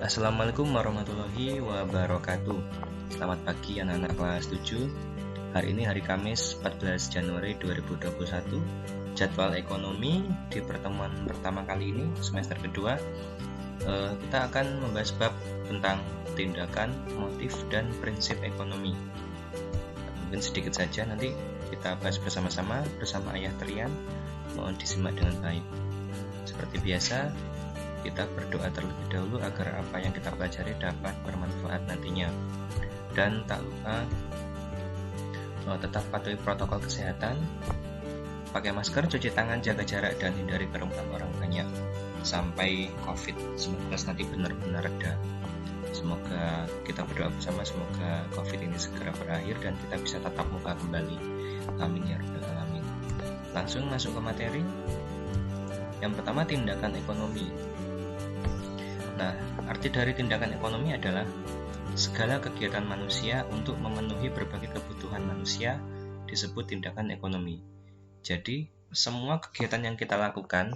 Assalamualaikum warahmatullahi wabarakatuh. Selamat pagi anak-anak kelas 7. Hari ini hari Kamis 14 Januari 2021. Jadwal ekonomi di pertemuan pertama kali ini semester kedua, kita akan membahas bab tentang tindakan, motif, dan prinsip ekonomi. Mungkin sedikit saja, nanti kita bahas bersama-sama bersama Ayah Trian. Mohon disimak dengan baik. Seperti biasa, kita berdoa terlebih dahulu agar apa yang kita pelajari dapat bermanfaat nantinya. Dan tak lupa tetap patuhi protokol kesehatan, pakai masker, cuci tangan, jaga jarak, dan hindari kerumunan orang banyak sampai COVID-19 nanti benar-benar reda. Semoga kita berdoa bersama, semoga COVID ini segera berakhir dan kita bisa tatap muka kembali. Amin ya rabbal alamin. Langsung masuk ke materi. Yang pertama, tindakan ekonomi. Nah, arti dari tindakan ekonomi adalah segala kegiatan manusia untuk memenuhi berbagai kebutuhan manusia disebut tindakan ekonomi. Jadi, semua kegiatan yang kita lakukan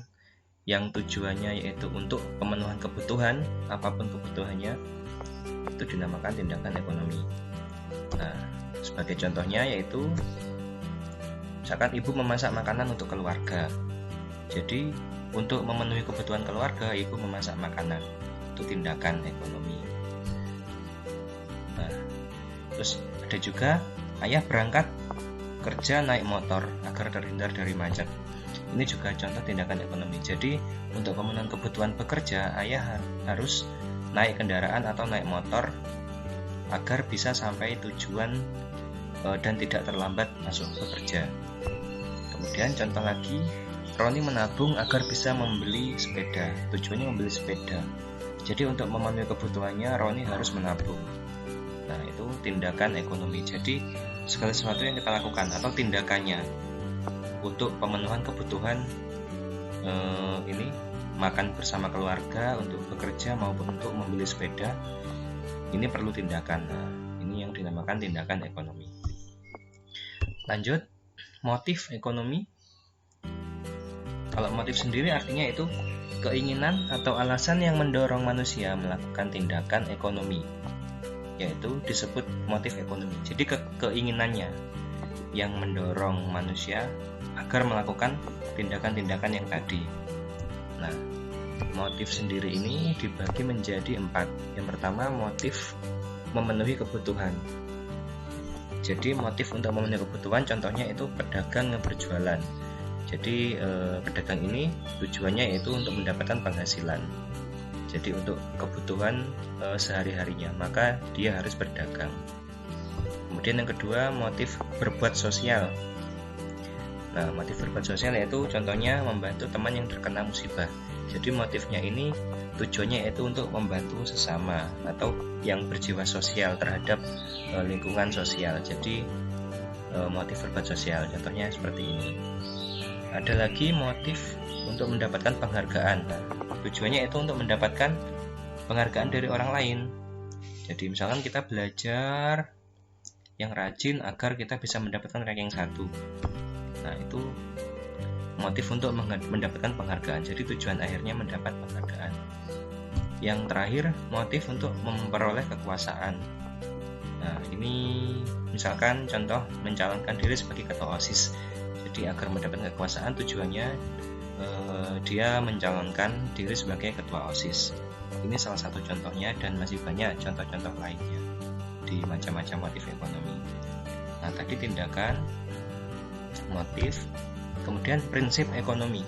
yang tujuannya yaitu untuk pemenuhan kebutuhan, apapun kebutuhannya, itu dinamakan tindakan ekonomi. Nah, sebagai contohnya yaitu misalkan ibu memasak makanan untuk keluarga. Jadi, untuk memenuhi kebutuhan keluarga, ibu memasak makanan. Itu tindakan ekonomi. Nah, terus ada juga ayah berangkat kerja naik motor agar terhindar dari macet. Ini juga contoh tindakan ekonomi. Jadi, untuk pemenuhan kebutuhan bekerja, ayah harus naik kendaraan atau naik motor agar bisa sampai tujuan dan tidak terlambat masuk bekerja. Kemudian contoh lagi, Roni menabung agar bisa membeli sepeda. Tujuannya membeli sepeda. Jadi untuk memenuhi kebutuhannya, Roni harus menabung. Nah, itu tindakan ekonomi. Jadi segala sesuatu yang kita lakukan atau tindakannya untuk pemenuhan kebutuhan ini, makan bersama keluarga, untuk bekerja maupun untuk membeli sepeda, ini perlu tindakan. Nah, ini yang dinamakan tindakan ekonomi. Lanjut, motif ekonomi. Kalau motif sendiri artinya itu keinginan atau alasan yang mendorong manusia melakukan tindakan ekonomi, yaitu disebut motif ekonomi. Jadi keinginannya yang mendorong manusia agar melakukan tindakan-tindakan yang tadi. Nah, motif sendiri ini dibagi menjadi 4. Yang pertama, motif memenuhi kebutuhan. Jadi motif untuk memenuhi kebutuhan contohnya itu pedagang yang berjualan. Jadi pedagang ini tujuannya yaitu untuk mendapatkan penghasilan. Jadi untuk kebutuhan sehari-harinya, maka dia harus berdagang. Kemudian yang kedua, motif berbuat sosial. Nah, motif berbuat sosial yaitu contohnya membantu teman yang terkena musibah. Jadi motifnya ini tujuannya yaitu untuk membantu sesama atau yang berjiwa sosial terhadap lingkungan sosial. Jadi motif berbuat sosial contohnya seperti ini. Ada lagi motif untuk mendapatkan penghargaan. Nah, tujuannya itu untuk mendapatkan penghargaan dari orang lain. Jadi misalkan kita belajar yang rajin agar kita bisa mendapatkan ranking 1. Nah, itu motif untuk mendapatkan penghargaan. Jadi tujuan akhirnya mendapat penghargaan. Yang terakhir, motif untuk memperoleh kekuasaan. Nah, ini misalkan contoh mencalonkan diri sebagai ketua OSIS. Jadi agar mendapatkan kekuasaan tujuannya dia mencalonkan diri sebagai ketua OSIS. Ini salah satu contohnya dan masih banyak contoh-contoh lainnya di macam-macam motif ekonomi. Nah, tadi tindakan, motif, kemudian prinsip ekonomi.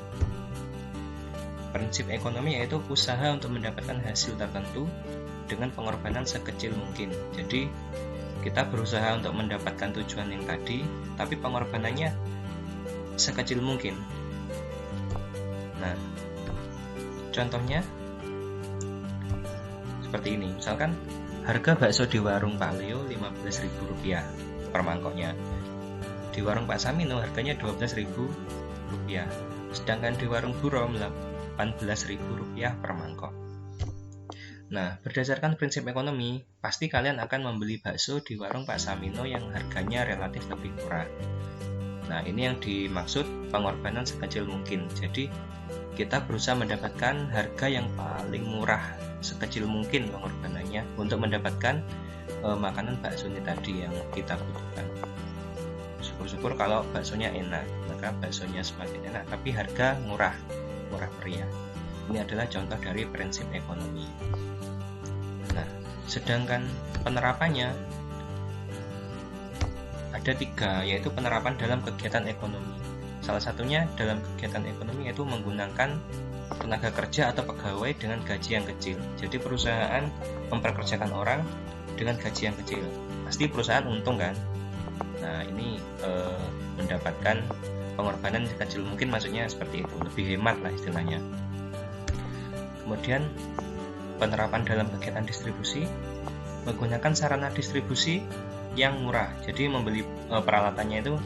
Prinsip ekonomi yaitu usaha untuk mendapatkan hasil tertentu dengan pengorbanan sekecil mungkin. Jadi kita berusaha untuk mendapatkan tujuan yang tadi, tapi pengorbanannya sekecil mungkin. Nah, contohnya seperti ini. Misalkan harga bakso di warung Pak Leo Rp15.000 per mangkoknya. Di warung Pak Samino harganya Rp12.000. Sedangkan di warung Burom Rp18.000 per mangkok. Nah, berdasarkan prinsip ekonomi, pasti kalian akan membeli bakso di warung Pak Samino yang harganya relatif lebih murah. Nah, ini yang dimaksud pengorbanan sekecil mungkin. Jadi kita berusaha mendapatkan harga yang paling murah sekecil mungkin pengorbanannya untuk mendapatkan makanan bakso ini tadi yang kita butuhkan. Syukur-syukur kalau baksonya enak, maka baksonya semakin enak, tapi harga murah meriah. Ini adalah contoh dari prinsip ekonomi. Nah, sedangkan penerapannya ada 3, yaitu penerapan dalam kegiatan ekonomi. Salah satunya dalam kegiatan ekonomi yaitu menggunakan tenaga kerja atau pegawai dengan gaji yang kecil. Jadi perusahaan memperkerjakan orang dengan gaji yang kecil, pasti perusahaan untung kan. Nah, ini mendapatkan pengorbanan sekecil mungkin, maksudnya seperti itu, lebih hemat lah istilahnya. Kemudian penerapan dalam kegiatan distribusi, menggunakan sarana distribusi yang murah. Jadi membeli peralatannya itu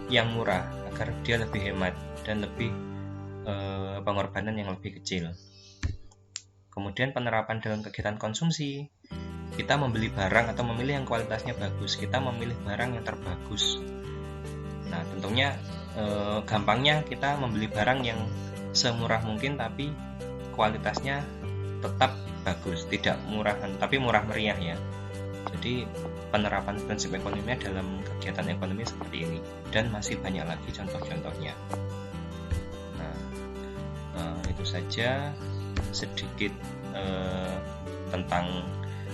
yang murah agar dia lebih hemat dan lebih pengorbanan yang lebih kecil. Kemudian penerapan dalam kegiatan konsumsi, kita membeli barang atau memilih yang kualitasnya bagus, kita memilih barang yang terbagus. Nah, tentunya gampangnya kita membeli barang yang semurah mungkin tapi kualitasnya tetap bagus, tidak murah tapi murah meriah ya. Jadi penerapan prinsip ekonomi dalam kegiatan ekonomi seperti ini, dan masih banyak lagi contoh-contohnya. Nah, itu saja sedikit tentang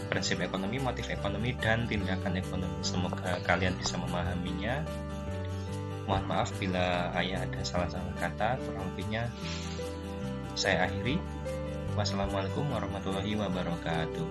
prinsip ekonomi, motif ekonomi, dan tindakan ekonomi. Semoga kalian bisa memahaminya. Mohon maaf bila ada salah-salah kata, kurang lebihnya saya akhiri. Wassalamualaikum warahmatullahi wabarakatuh.